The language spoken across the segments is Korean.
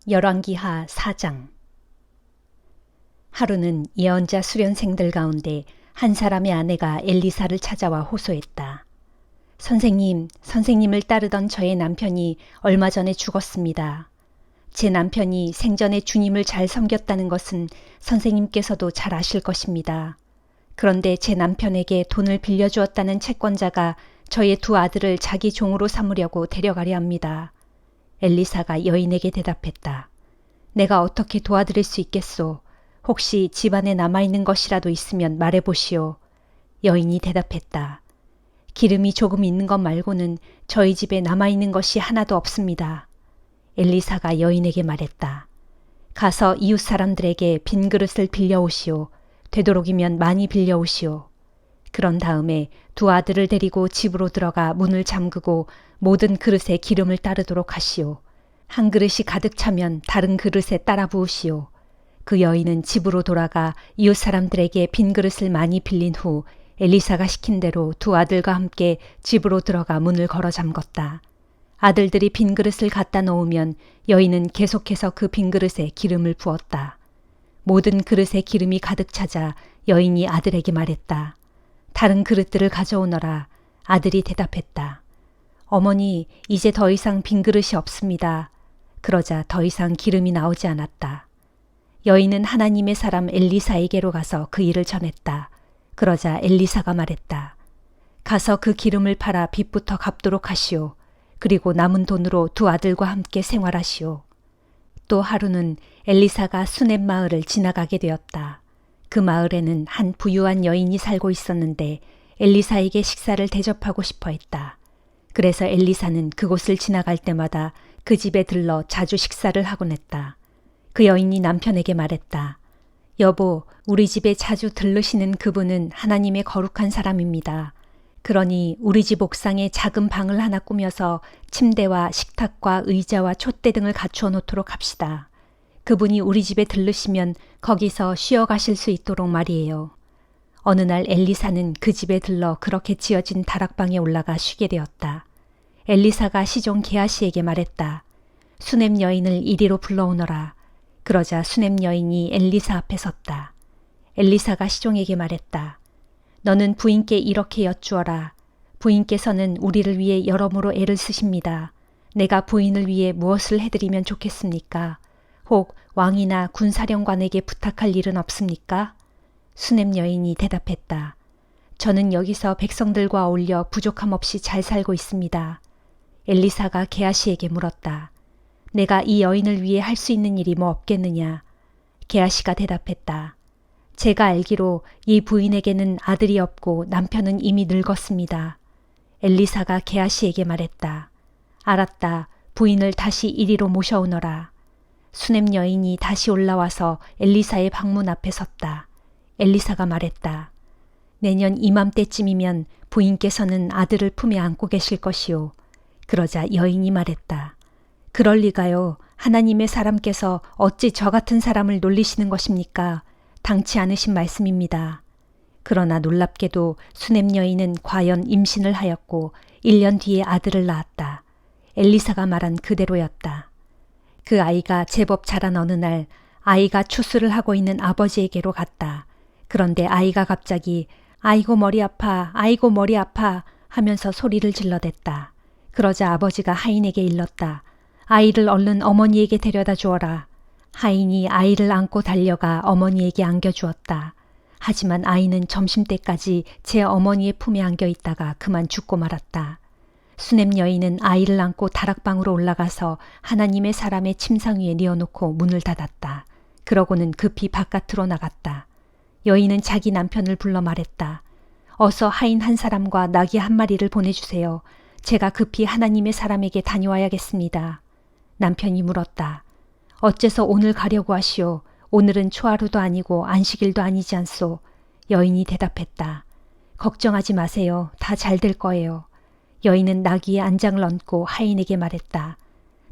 열왕기하 4장. 하루는 예언자 수련생들 가운데 한 사람의 아내가 엘리사를 찾아와 호소했다. 선생님을 따르던 저의 남편이 얼마 전에 죽었습니다. 제 남편이 생전에 주님을 잘 섬겼다는 것은 선생님께서도 잘 아실 것입니다. 그런데 제 남편에게 돈을 빌려주었다는 채권자가 저의 두 아들을 자기 종으로 삼으려고 데려가려 합니다. 엘리사가 여인에게 대답했다. 내가 어떻게 도와드릴 수 있겠소? 혹시 집안에 남아있는 것이라도 있으면 말해보시오. 여인이 대답했다. 기름이 조금 있는 것 말고는 저희 집에 남아있는 것이 하나도 없습니다. 엘리사가 여인에게 말했다. 가서 이웃 사람들에게 빈 그릇을 빌려오시오. 되도록이면 많이 빌려오시오. 그런 다음에 두 아들을 데리고 집으로 들어가 문을 잠그고 모든 그릇에 기름을 따르도록 하시오. 한 그릇이 가득 차면 다른 그릇에 따라 부으시오. 그 여인은 집으로 돌아가 이웃 사람들에게 빈 그릇을 많이 빌린 후 엘리사가 시킨 대로 두 아들과 함께 집으로 들어가 문을 걸어 잠궜다. 아들들이 빈 그릇을 갖다 놓으면 여인은 계속해서 그 빈 그릇에 기름을 부었다. 모든 그릇에 기름이 가득 차자 여인이 아들에게 말했다. 다른 그릇들을 가져오너라. 아들이 대답했다. 어머니, 이제 더 이상 빈 그릇이 없습니다. 그러자 더 이상 기름이 나오지 않았다. 여인은 하나님의 사람 엘리사에게로 가서 그 일을 전했다. 그러자 엘리사가 말했다. 가서 그 기름을 팔아 빚부터 갚도록 하시오. 그리고 남은 돈으로 두 아들과 함께 생활하시오. 또 하루는 엘리사가 수넴 마을을 지나가게 되었다. 그 마을에는 한 부유한 여인이 살고 있었는데 엘리사에게 식사를 대접하고 싶어 했다. 그래서 엘리사는 그곳을 지나갈 때마다 그 집에 들러 자주 식사를 하곤 했다. 그 여인이 남편에게 말했다. 여보, 우리 집에 자주 들르시는 그분은 하나님의 거룩한 사람입니다. 그러니 우리 집 옥상에 작은 방을 하나 꾸며서 침대와 식탁과 의자와 촛대 등을 갖추어 놓도록 합시다. 그분이 우리 집에 들르시면 거기서 쉬어 가실 수 있도록 말이에요. 어느 날 엘리사는 그 집에 들러 그렇게 지어진 다락방에 올라가 쉬게 되었다. 엘리사가 시종 게하시에게 말했다. 수넴 여인을 이리로 불러오너라. 그러자 수넴 여인이 엘리사 앞에 섰다. 엘리사가 시종에게 말했다. 너는 부인께 이렇게 여쭈어라. 부인께서는 우리를 위해 여러모로 애를 쓰십니다. 내가 부인을 위해 무엇을 해드리면 좋겠습니까? 혹 왕이나 군사령관에게 부탁할 일은 없습니까? 수넴 여인이 대답했다. 저는 여기서 백성들과 어울려 부족함 없이 잘 살고 있습니다. 엘리사가 게하시에게 물었다. 내가 이 여인을 위해 할 수 있는 일이 뭐 없겠느냐? 게하시가 대답했다. 제가 알기로 이 부인에게는 아들이 없고 남편은 이미 늙었습니다. 엘리사가 게하시에게 말했다. 알았다. 부인을 다시 이리로 모셔오너라. 수넴 여인이 다시 올라와서 엘리사의 방문 앞에 섰다. 엘리사가 말했다. 내년 이맘때쯤이면 부인께서는 아들을 품에 안고 계실 것이오. 그러자 여인이 말했다. 그럴 리가요. 하나님의 사람께서 어찌 저 같은 사람을 놀리시는 것입니까? 당치 않으신 말씀입니다. 그러나 놀랍게도 수넴 여인은 과연 임신을 하였고 1년 뒤에 아들을 낳았다. 엘리사가 말한 그대로였다. 그 아이가 제법 자란 어느 날 아이가 추수를 하고 있는 아버지에게로 갔다. 그런데 아이가 갑자기 아이고 머리 아파, 아이고 머리 아파 하면서 소리를 질러댔다. 그러자 아버지가 하인에게 일렀다. 아이를 얼른 어머니에게 데려다 주어라. 하인이 아이를 안고 달려가 어머니에게 안겨주었다. 하지만 아이는 점심때까지 제 어머니의 품에 안겨 있다가 그만 죽고 말았다. 수넴 여인은 아이를 안고 다락방으로 올라가서 하나님의 사람의 침상 위에 뉘어놓고 문을 닫았다. 그러고는 급히 바깥으로 나갔다. 여인은 자기 남편을 불러 말했다. 어서 하인 한 사람과 나귀 한 마리를 보내주세요. 제가 급히 하나님의 사람에게 다녀와야겠습니다. 남편이 물었다. 어째서 오늘 가려고 하시오? 오늘은 초하루도 아니고 안식일도 아니지 않소? 여인이 대답했다. 걱정하지 마세요. 다 잘 될 거예요. 여인은 나귀에 안장을 얹고 하인에게 말했다.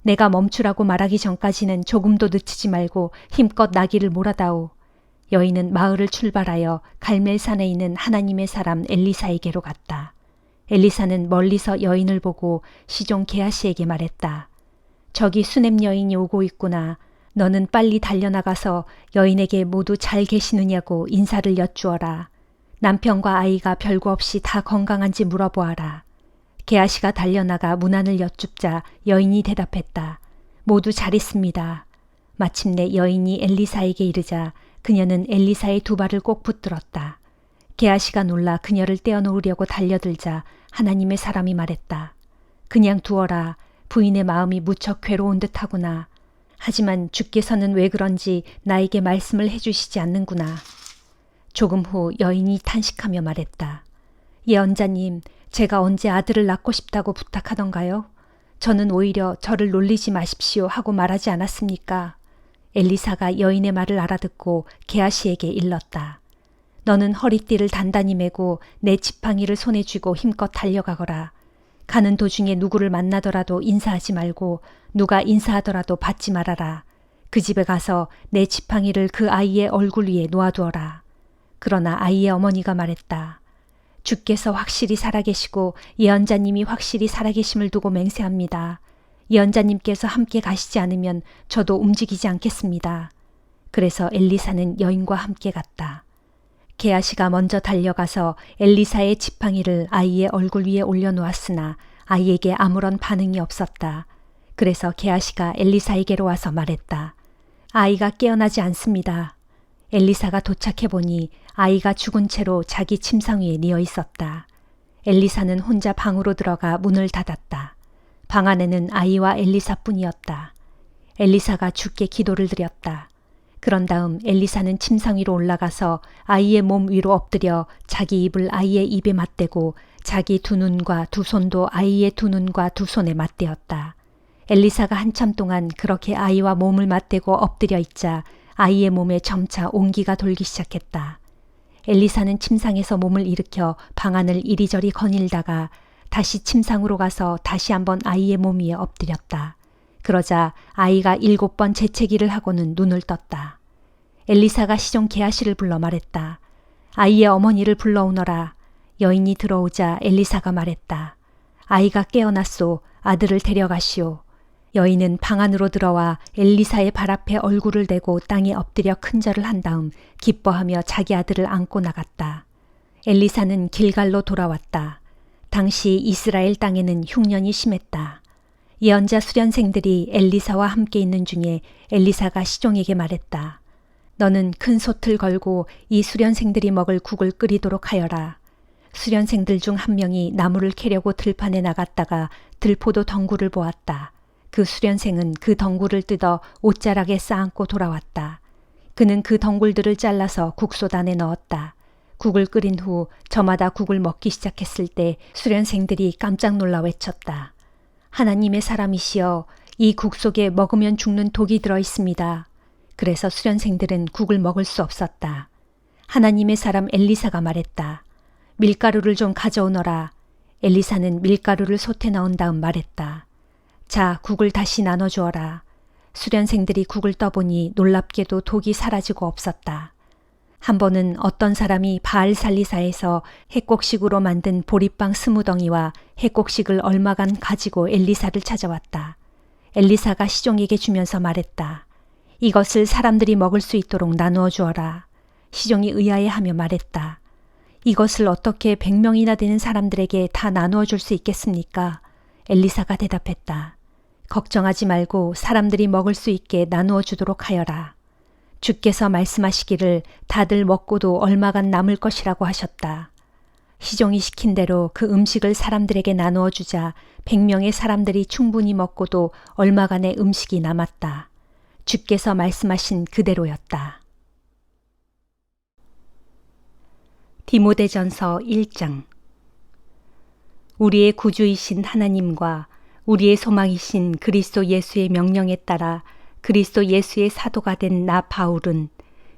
내가 멈추라고 말하기 전까지는 조금도 늦추지 말고 힘껏 나귀를 몰아다오. 여인은 마을을 출발하여 갈멜산에 있는 하나님의 사람 엘리사에게로 갔다. 엘리사는 멀리서 여인을 보고 시종 게하시에게 말했다. 저기 수냄 여인이 오고 있구나. 너는 빨리 달려나가서 여인에게 모두 잘 계시느냐고 인사를 여쭈어라. 남편과 아이가 별거 없이 다 건강한지 물어보아라. 게하시가 달려나가 문안을 여쭙자 여인이 대답했다. 모두 잘 있습니다. 마침내 여인이 엘리사에게 이르자 그녀는 엘리사의 두 발을 꼭 붙들었다. 게하시가 놀라 그녀를 떼어놓으려고 달려들자 하나님의 사람이 말했다. 그냥 두어라. 부인의 마음이 무척 괴로운 듯하구나. 하지만 주께서는 왜 그런지 나에게 말씀을 해주시지 않는구나. 조금 후 여인이 탄식하며 말했다. 예언자님, 제가 언제 아들을 낳고 싶다고 부탁하던가요? 저는 오히려 저를 놀리지 마십시오 하고 말하지 않았습니까? 엘리사가 여인의 말을 알아듣고 게하시에게 일렀다. 너는 허리띠를 단단히 메고 내 지팡이를 손에 쥐고 힘껏 달려가거라. 가는 도중에 누구를 만나더라도 인사하지 말고 누가 인사하더라도 받지 말아라. 그 집에 가서 내 지팡이를 그 아이의 얼굴 위에 놓아두어라. 그러나 아이의 어머니가 말했다. 주께서 확실히 살아계시고 예언자님이 확실히 살아계심을 두고 맹세합니다. 예언자님께서 함께 가시지 않으면 저도 움직이지 않겠습니다. 그래서 엘리사는 여인과 함께 갔다. 게하시가 먼저 달려가서 엘리사의 지팡이를 아이의 얼굴 위에 올려놓았으나 아이에게 아무런 반응이 없었다. 그래서 게하시가 엘리사에게로 와서 말했다. 아이가 깨어나지 않습니다. 엘리사가 도착해보니 아이가 죽은 채로 자기 침상 위에 뉘어 있었다. 엘리사는 혼자 방으로 들어가 문을 닫았다. 방 안에는 아이와 엘리사뿐이었다. 엘리사가 주께 기도를 드렸다. 그런 다음 엘리사는 침상 위로 올라가서 아이의 몸 위로 엎드려 자기 입을 아이의 입에 맞대고 자기 두 눈과 두 손도 아이의 두 눈과 두 손에 맞대었다. 엘리사가 한참 동안 그렇게 아이와 몸을 맞대고 엎드려 있자 아이의 몸에 점차 온기가 돌기 시작했다. 엘리사는 침상에서 몸을 일으켜 방 안을 이리저리 거닐다가 다시 침상으로 가서 다시 한번 아이의 몸 위에 엎드렸다. 그러자 아이가 7번 재채기를 하고는 눈을 떴다. 엘리사가 시종 게하시를 불러 말했다. 아이의 어머니를 불러오너라. 여인이 들어오자 엘리사가 말했다. 아이가 깨어났소. 아들을 데려가시오. 여인은 방 안으로 들어와 엘리사의 발 앞에 얼굴을 대고 땅에 엎드려 큰절을 한 다음 기뻐하며 자기 아들을 안고 나갔다. 엘리사는 길갈로 돌아왔다. 당시 이스라엘 땅에는 흉년이 심했다. 예언자 수련생들이 엘리사와 함께 있는 중에 엘리사가 시종에게 말했다. 너는 큰 솥을 걸고 이 수련생들이 먹을 국을 끓이도록 하여라. 수련생들 중 한 명이 나무를 캐려고 들판에 나갔다가 들포도 덩굴을 보았다. 그 수련생은 그 덩굴을 뜯어 옷자락에 쌓아안고 돌아왔다. 그는 그 덩굴들을 잘라서 국솥 안에 넣었다. 국을 끓인 후 저마다 국을 먹기 시작했을 때 수련생들이 깜짝 놀라 외쳤다. 하나님의 사람이시여, 이 국 속에 먹으면 죽는 독이 들어 있습니다. 그래서 수련생들은 국을 먹을 수 없었다. 하나님의 사람 엘리사가 말했다. 밀가루를 좀 가져오너라. 엘리사는 밀가루를 솥에 넣은 다음 말했다. 자, 국을 다시 나눠주어라. 수련생들이 국을 떠보니 놀랍게도 독이 사라지고 없었다. 한 번은 어떤 사람이 바알살리사에서 핵곡식으로 만든 보리빵 20덩이와 핵곡식을 얼마간 가지고 엘리사를 찾아왔다. 엘리사가 시종에게 주면서 말했다. 이것을 사람들이 먹을 수 있도록 나누어 주어라. 시종이 의아해하며 말했다. 이것을 어떻게 100명이나 되는 사람들에게 다 나누어 줄 수 있겠습니까? 엘리사가 대답했다. 걱정하지 말고 사람들이 먹을 수 있게 나누어 주도록 하여라. 주께서 말씀하시기를 다들 먹고도 얼마간 남을 것이라고 하셨다. 시종이 시킨 대로 그 음식을 사람들에게 나누어 주자 100명의 사람들이 충분히 먹고도 얼마간의 음식이 남았다. 주께서 말씀하신 그대로였다. 디모데전서 1장. 우리의 구주이신 하나님과 우리의 소망이신 그리스도 예수의 명령에 따라 그리스도 예수의 사도가 된 나 바울은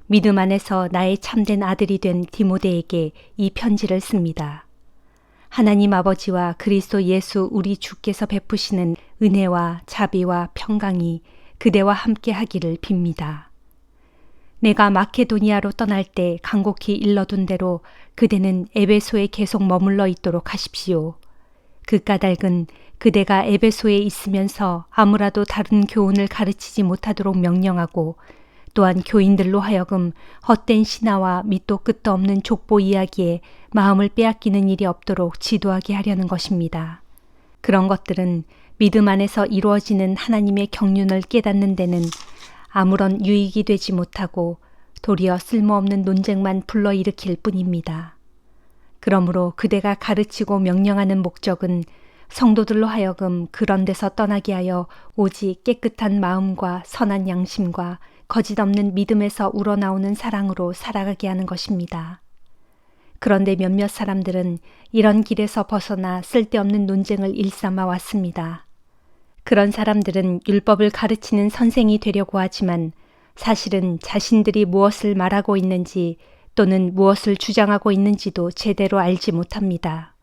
믿음 안에서 나의 참된 아들이 된 디모데에게 이 편지를 씁니다. 하나님 아버지와 그리스도 예수 우리 주께서 베푸시는 은혜와 자비와 평강이 그대와 함께 하기를 빕니다. 내가 마케도니아로 떠날 때 간곡히 일러둔 대로 그대는 에베소에 계속 머물러 있도록 하십시오. 그 까닭은 그대가 에베소에 있으면서 아무라도 다른 교훈을 가르치지 못하도록 명령하고 또한 교인들로 하여금 헛된 신화와 밑도 끝도 없는 족보 이야기에 마음을 빼앗기는 일이 없도록 지도하게 하려는 것입니다. 그런 것들은 믿음 안에서 이루어지는 하나님의 경륜을 깨닫는 데는 아무런 유익이 되지 못하고 도리어 쓸모없는 논쟁만 불러일으킬 뿐입니다. 그러므로 그대가 가르치고 명령하는 목적은 성도들로 하여금 그런 데서 떠나게 하여 오직 깨끗한 마음과 선한 양심과 거짓 없는 믿음에서 우러나오는 사랑으로 살아가게 하는 것입니다. 그런데 몇몇 사람들은 이런 길에서 벗어나 쓸데없는 논쟁을 일삼아 왔습니다. 그런 사람들은 율법을 가르치는 선생이 되려고 하지만 사실은 자신들이 무엇을 말하고 있는지 또는 무엇을 주장하고 있는지도 제대로 알지 못합니다.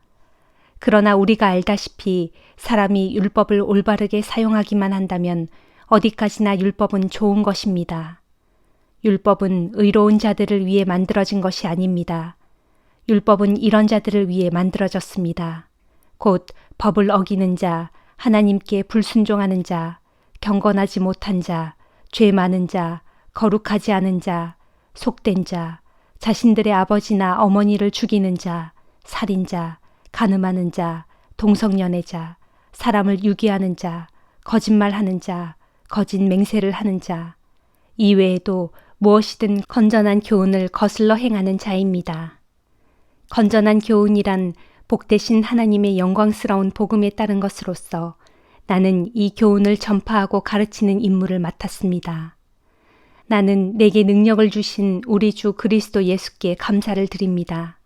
그러나 우리가 알다시피 사람이 율법을 올바르게 사용하기만 한다면 어디까지나 율법은 좋은 것입니다. 율법은 의로운 자들을 위해 만들어진 것이 아닙니다. 율법은 이런 자들을 위해 만들어졌습니다. 곧 법을 어기는 자, 하나님께 불순종하는 자, 경건하지 못한 자, 죄 많은 자, 거룩하지 않은 자, 속된 자, 자신들의 아버지나 어머니를 죽이는 자, 살인자, 간음하는 자, 동성연애자, 사람을 유기하는 자, 거짓말하는 자, 거짓 맹세를 하는 자, 이외에도 무엇이든 건전한 교훈을 거슬러 행하는 자입니다. 건전한 교훈이란 복되신 하나님의 영광스러운 복음에 따른 것으로서 나는 이 교훈을 전파하고 가르치는 임무를 맡았습니다. 나는 내게 능력을 주신 우리 주 그리스도 예수께 감사를 드립니다.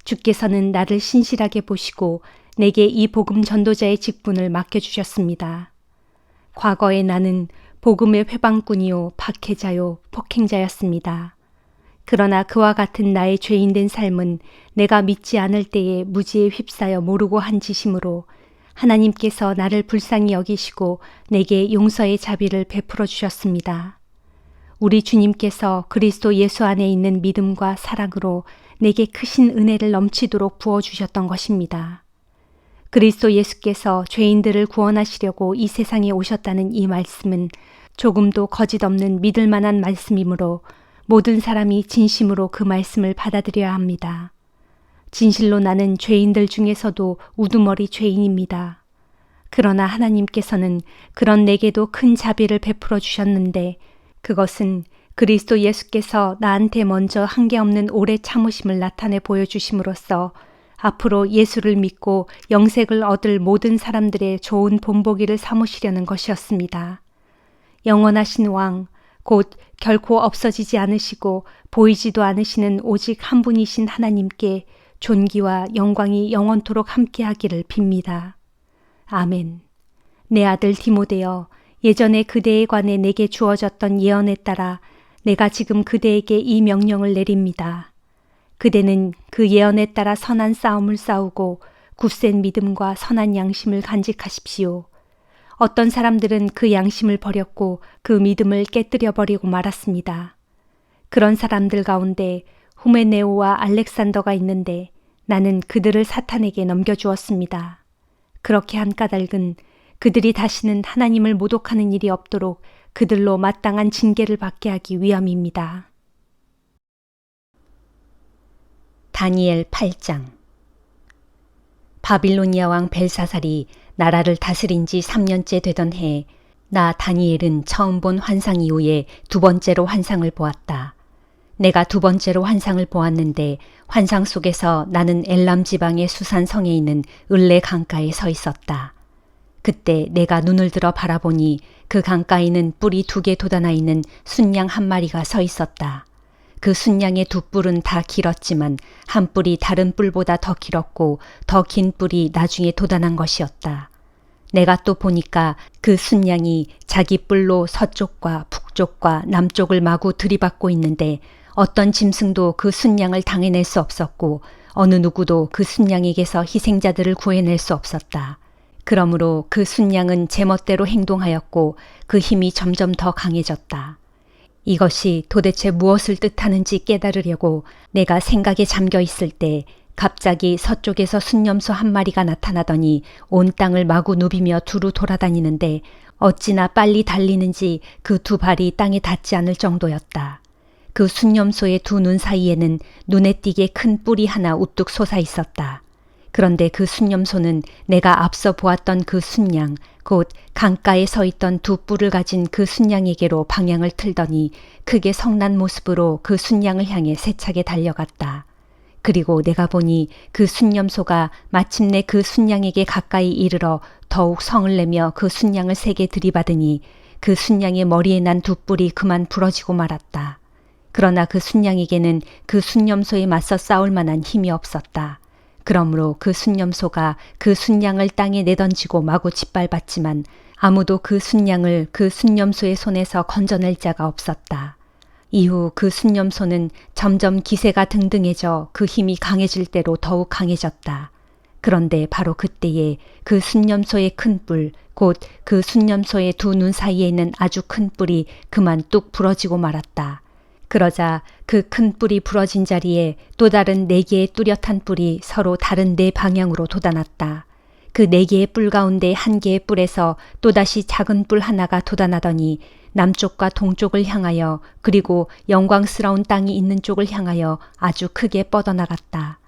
주께서는 나를 신실하게 보시고 내게 이 복음 전도자의 직분을 맡겨주셨습니다. 과거에 나는 복음의 회방꾼이요, 박해자요, 폭행자였습니다. 그러나 그와 같은 나의 죄인된 삶은 내가 믿지 않을 때에 무지에 휩싸여 모르고 한 짓이므로 하나님께서 나를 불쌍히 여기시고 내게 용서의 자비를 베풀어 주셨습니다. 우리 주님께서 그리스도 예수 안에 있는 믿음과 사랑으로 내게 크신 은혜를 넘치도록 부어주셨던 것입니다. 그리스도 예수께서 죄인들을 구원하시려고 이 세상에 오셨다는 이 말씀은 조금도 거짓 없는 믿을 만한 말씀이므로 모든 사람이 진심으로 그 말씀을 받아들여야 합니다. 진실로 나는 죄인들 중에서도 우두머리 죄인입니다. 그러나 하나님께서는 그런 내게도 큰 자비를 베풀어 주셨는데 그것은 그리스도 예수께서 나한테 먼저 한계없는 오래 참으심을 나타내 보여주심으로써 앞으로 예수를 믿고 영생을 얻을 모든 사람들의 좋은 본보기를 삼으시려는 것이었습니다. 영원하신 왕, 곧 결코 없어지지 않으시고 보이지도 않으시는 오직 한 분이신 하나님께 존귀와 영광이 영원토록 함께하기를 빕니다. 아멘. 내 아들 디모데여, 예전에 그대에 관해 내게 주어졌던 예언에 따라 내가 지금 그대에게 이 명령을 내립니다. 그대는 그 예언에 따라 선한 싸움을 싸우고 굳센 믿음과 선한 양심을 간직하십시오. 어떤 사람들은 그 양심을 버렸고 그 믿음을 깨뜨려 버리고 말았습니다. 그런 사람들 가운데 후메네오와 알렉산더가 있는데 나는 그들을 사탄에게 넘겨주었습니다. 그렇게 한 까닭은 그들이 다시는 하나님을 모독하는 일이 없도록 그들로 마땅한 징계를 받게 하기 위함입니다. 다니엘 8장. 바빌로니아 왕 벨사살이 나라를 다스린 지 3년째 되던 해, 나 다니엘은 처음 본 환상 이후에 두 번째로 환상을 보았다. 내가 두 번째로 환상을 보았는데 환상 속에서 나는 엘람 지방의 수산 성에 있는 을레 강가에 서 있었다. 그때 내가 눈을 들어 바라보니 그 강가에는 뿔이 2개 돋아나 있는 순양 한 마리가 서 있었다. 그 순양의 두 뿔은 다 길었지만 한 뿔이 다른 뿔보다 더 길었고 더 긴 뿔이 나중에 돋아난 것이었다. 내가 또 보니까 그 순양이 자기 뿔로 서쪽과 북쪽과 남쪽을 마구 들이받고 있는데 어떤 짐승도 그 순양을 당해낼 수 없었고 어느 누구도 그 순양에게서 희생자들을 구해낼 수 없었다. 그러므로 그 순양은 제멋대로 행동하였고 그 힘이 점점 더 강해졌다. 이것이 도대체 무엇을 뜻하는지 깨달으려고 내가 생각에 잠겨 있을 때 갑자기 서쪽에서 순념소 한 마리가 나타나더니 온 땅을 마구 누비며 두루 돌아다니는데 어찌나 빨리 달리는지 그 두 발이 땅에 닿지 않을 정도였다. 그 순념소의 두 눈 사이에는 눈에 띄게 큰 뿔이 하나 우뚝 솟아 있었다. 그런데 그 순념소는 내가 앞서 보았던 그 순양, 곧 강가에 서 있던 두 뿔을 가진 그 순양에게로 방향을 틀더니 크게 성난 모습으로 그 순양을 향해 세차게 달려갔다. 그리고 내가 보니 그 순념소가 마침내 그 순양에게 가까이 이르러 더욱 성을 내며 그 순양을 세게 들이받으니 그 순양의 머리에 난 두 뿔이 그만 부러지고 말았다. 그러나 그 순양에게는 그 순념소에 맞서 싸울 만한 힘이 없었다. 그러므로 그 순념소가 그 순양을 땅에 내던지고 마구 짓밟았지만 아무도 그 순양을 그 순념소의 손에서 건져낼 자가 없었다. 이후 그 순념소는 점점 기세가 등등해져 그 힘이 강해질 대로 더욱 강해졌다. 그런데 바로 그때에 그 순념소의 큰 뿔, 곧 그 순념소의 두 눈 사이에 있는 아주 큰 뿔이 그만 뚝 부러지고 말았다. 그러자 그 큰 뿔이 부러진 자리에 또 다른 네 개의 뚜렷한 뿔이 서로 다른 네 방향으로 돋아났다. 그 네 개의 뿔 가운데 한 개의 뿔에서 또다시 작은 뿔 하나가 돋아나더니 남쪽과 동쪽을 향하여 그리고 영광스러운 땅이 있는 쪽을 향하여 아주 크게 뻗어나갔다.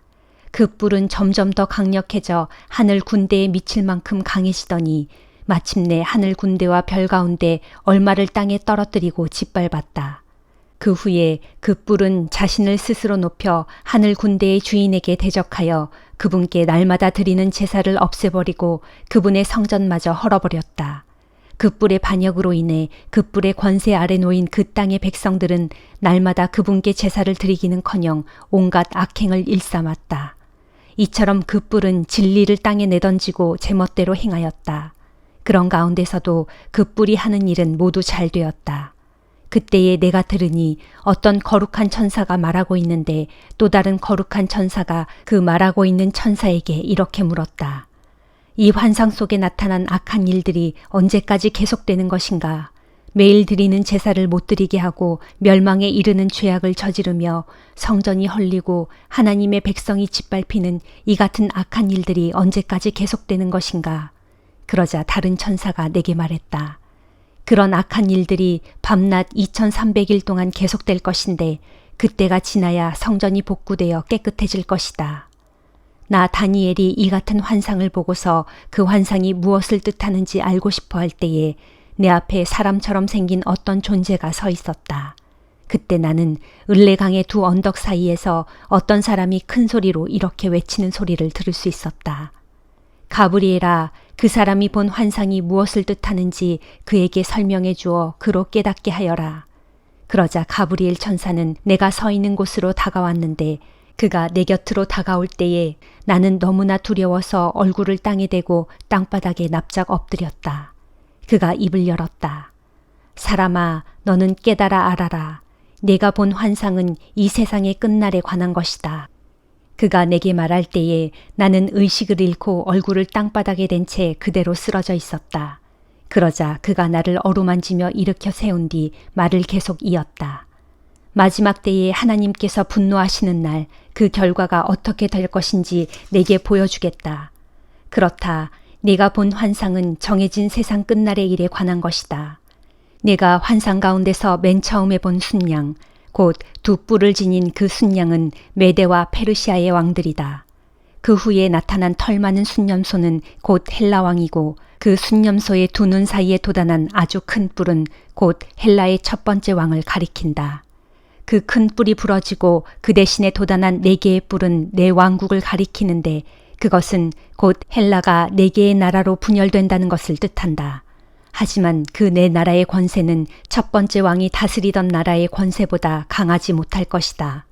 그 뿔은 점점 더 강력해져 하늘 군대에 미칠 만큼 강해지더니 마침내 하늘 군대와 별 가운데 얼마를 땅에 떨어뜨리고 짓밟았다. 그 후에 그 뿔은 자신을 스스로 높여 하늘 군대의 주인에게 대적하여 그분께 날마다 드리는 제사를 없애버리고 그분의 성전마저 헐어버렸다. 그 뿔의 반역으로 인해 그 뿔의 권세 아래 놓인 그 땅의 백성들은 날마다 그분께 제사를 드리기는커녕 온갖 악행을 일삼았다. 이처럼 그 뿔은 진리를 땅에 내던지고 제멋대로 행하였다. 그런 가운데서도 그 뿔이 하는 일은 모두 잘 되었다. 그때에 내가 들으니 어떤 거룩한 천사가 말하고 있는데 또 다른 거룩한 천사가 그 말하고 있는 천사에게 이렇게 물었다. 이 환상 속에 나타난 악한 일들이 언제까지 계속되는 것인가? 매일 드리는 제사를 못 드리게 하고 멸망에 이르는 죄악을 저지르며 성전이 헐리고 하나님의 백성이 짓밟히는 이 같은 악한 일들이 언제까지 계속되는 것인가? 그러자 다른 천사가 내게 말했다. 그런 악한 일들이 밤낮 2300일 동안 계속될 것인데 그때가 지나야 성전이 복구되어 깨끗해질 것이다. 나 다니엘이 이 같은 환상을 보고서 그 환상이 무엇을 뜻하는지 알고 싶어 할 때에 내 앞에 사람처럼 생긴 어떤 존재가 서 있었다. 그때 나는 을레강의 두 언덕 사이에서 어떤 사람이 큰 소리로 이렇게 외치는 소리를 들을 수 있었다. 가브리엘아, 그 사람이 본 환상이 무엇을 뜻하는지 그에게 설명해 주어 그로 깨닫게 하여라. 그러자 가브리엘 천사는 내가 서 있는 곳으로 다가왔는데 그가 내 곁으로 다가올 때에 나는 너무나 두려워서 얼굴을 땅에 대고 땅바닥에 납작 엎드렸다. 그가 입을 열었다. 사람아, 너는 깨달아 알아라. 내가 본 환상은 이 세상의 끝날에 관한 것이다. 그가 내게 말할 때에 나는 의식을 잃고 얼굴을 땅바닥에 댄 채 그대로 쓰러져 있었다. 그러자 그가 나를 어루만지며 일으켜 세운 뒤 말을 계속 이었다. 마지막 때에 하나님께서 분노하시는 날 그 결과가 어떻게 될 것인지 내게 보여주겠다. 그렇다. 네가 본 환상은 정해진 세상 끝날의 일에 관한 것이다. 네가 환상 가운데서 맨 처음에 본 순양, 곧 두 뿔을 지닌 그 순양은 메대와 페르시아의 왕들이다. 그 후에 나타난 털 많은 순념소는 곧 헬라 왕이고 그 순념소의 두 눈 사이에 돋아난 아주 큰 뿔은 곧 헬라의 첫 번째 왕을 가리킨다. 그 큰 뿔이 부러지고 그 대신에 돋아난 네 개의 뿔은 네 왕국을 가리키는데 그것은 곧 헬라가 네 개의 나라로 분열된다는 것을 뜻한다. 하지만 그 네 나라의 권세는 첫 번째 왕이 다스리던 나라의 권세보다 강하지 못할 것이다.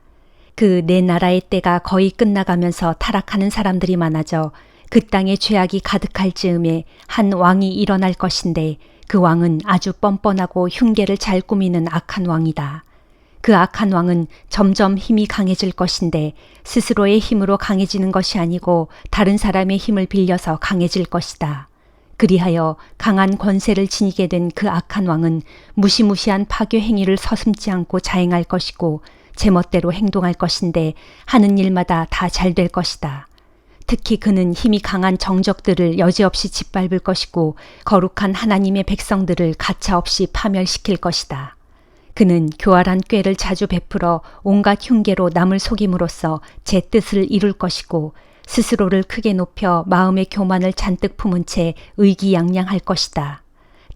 그 네 나라의 때가 거의 끝나가면서 타락하는 사람들이 많아져 그 땅에 죄악이 가득할 즈음에 한 왕이 일어날 것인데 그 왕은 아주 뻔뻔하고 흉계를 잘 꾸미는 악한 왕이다. 그 악한 왕은 점점 힘이 강해질 것인데 스스로의 힘으로 강해지는 것이 아니고 다른 사람의 힘을 빌려서 강해질 것이다. 그리하여 강한 권세를 지니게 된 그 악한 왕은 무시무시한 파괴 행위를 서슴지 않고 자행할 것이고 제멋대로 행동할 것인데 하는 일마다 다 잘 될 것이다. 특히 그는 힘이 강한 정적들을 여지없이 짓밟을 것이고 거룩한 하나님의 백성들을 가차없이 파멸시킬 것이다. 그는 교활한 꾀를 자주 베풀어 온갖 흉계로 남을 속임으로써 제 뜻을 이룰 것이고 스스로를 크게 높여 마음의 교만을 잔뜩 품은 채 의기양양할 것이다.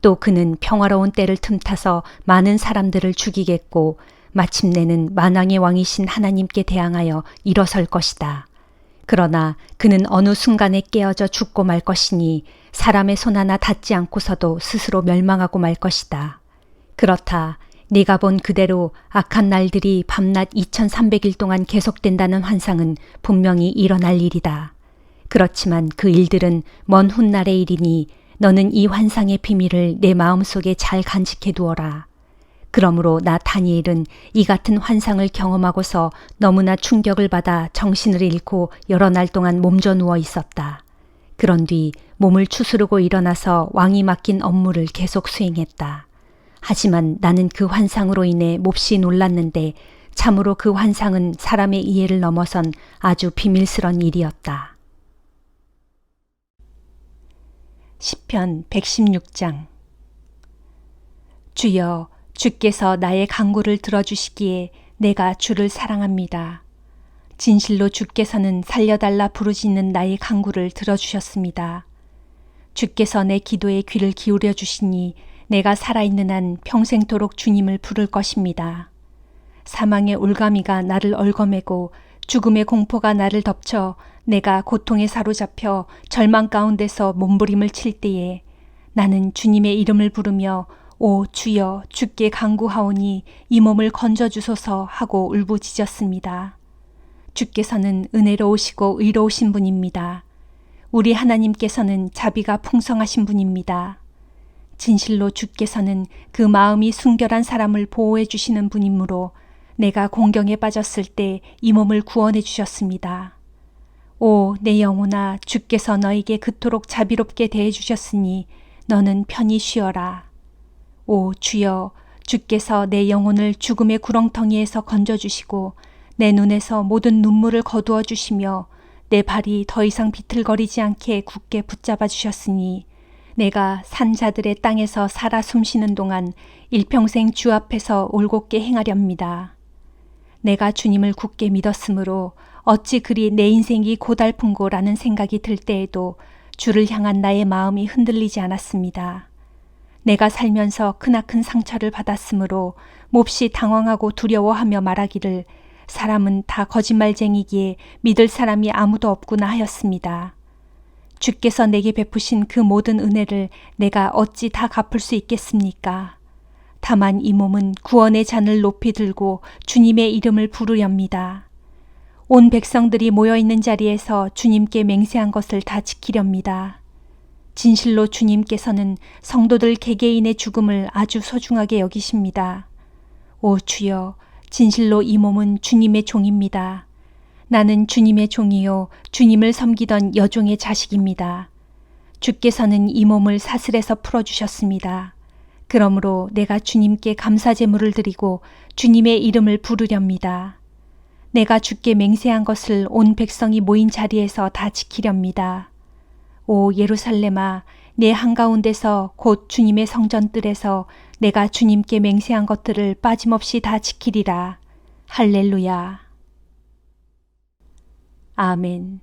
또 그는 평화로운 때를 틈타서 많은 사람들을 죽이겠고 마침내는 만왕의 왕이신 하나님께 대항하여 일어설 것이다. 그러나 그는 어느 순간에 깨어져 죽고 말 것이니 사람의 손 하나 닿지 않고서도 스스로 멸망하고 말 것이다. 그렇다. 네가 본 그대로 악한 날들이 밤낮 2300일 동안 계속된다는 환상은 분명히 일어날 일이다. 그렇지만 그 일들은 먼 훗날의 일이니 너는 이 환상의 비밀을 내 마음속에 잘 간직해 두어라. 그러므로 나 다니엘은 이 같은 환상을 경험하고서 너무나 충격을 받아 정신을 잃고 여러 날 동안 몸져 누워 있었다. 그런 뒤 몸을 추스르고 일어나서 왕이 맡긴 업무를 계속 수행했다. 하지만 나는 그 환상으로 인해 몹시 놀랐는데 참으로 그 환상은 사람의 이해를 넘어선 아주 비밀스런 일이었다. 시편 116장. 주여, 주께서 나의 간구를 들어주시기에 내가 주를 사랑합니다. 진실로 주께서는 살려달라 부르짖는 나의 간구를 들어주셨습니다. 주께서 내 기도에 귀를 기울여 주시니 내가 살아있는 한 평생토록 주님을 부를 것입니다. 사망의 올가미가 나를 얽어매고 죽음의 공포가 나를 덮쳐 내가 고통에 사로잡혀 절망 가운데서 몸부림을 칠 때에 나는 주님의 이름을 부르며 오 주여 주께 간구하오니 이 몸을 건져주소서 하고 울부짖었습니다. 주께서는 은혜로우시고 의로우신 분입니다. 우리 하나님께서는 자비가 풍성하신 분입니다. 진실로 주께서는 그 마음이 순결한 사람을 보호해 주시는 분이므로 내가 공경에 빠졌을 때 이 몸을 구원해 주셨습니다. 오, 내 영혼아, 주께서 너에게 그토록 자비롭게 대해 주셨으니 너는 편히 쉬어라. 오, 주여, 주께서 내 영혼을 죽음의 구렁텅이에서 건져주시고 내 눈에서 모든 눈물을 거두어 주시며 내 발이 더 이상 비틀거리지 않게 굳게 붙잡아 주셨으니 내가 산자들의 땅에서 살아 숨쉬는 동안 일평생 주 앞에서 올곧게 행하렵니다. 내가 주님을 굳게 믿었으므로 어찌 그리 내 인생이 고달픈고라는 생각이 들 때에도 주를 향한 나의 마음이 흔들리지 않았습니다. 내가 살면서 크나큰 상처를 받았으므로 몹시 당황하고 두려워하며 말하기를 사람은 다 거짓말쟁이기에 믿을 사람이 아무도 없구나 하였습니다. 주께서 내게 베푸신 그 모든 은혜를 내가 어찌 다 갚을 수 있겠습니까? 다만 이 몸은 구원의 잔을 높이 들고 주님의 이름을 부르렵니다. 온 백성들이 모여있는 자리에서 주님께 맹세한 것을 다 지키렵니다. 진실로 주님께서는 성도들 개개인의 죽음을 아주 소중하게 여기십니다. 오 주여, 진실로 이 몸은 주님의 종입니다. 나는 주님의 종이요 주님을 섬기던 여종의 자식입니다. 주께서는 이 몸을 사슬에서 풀어주셨습니다. 그러므로 내가 주님께 감사 제물을 드리고 주님의 이름을 부르렵니다. 내가 주께 맹세한 것을 온 백성이 모인 자리에서 다 지키렵니다. 오 예루살렘아, 내 한가운데서 곧 주님의 성전뜰에서 내가 주님께 맹세한 것들을 빠짐없이 다 지키리라. 할렐루야. 아멘.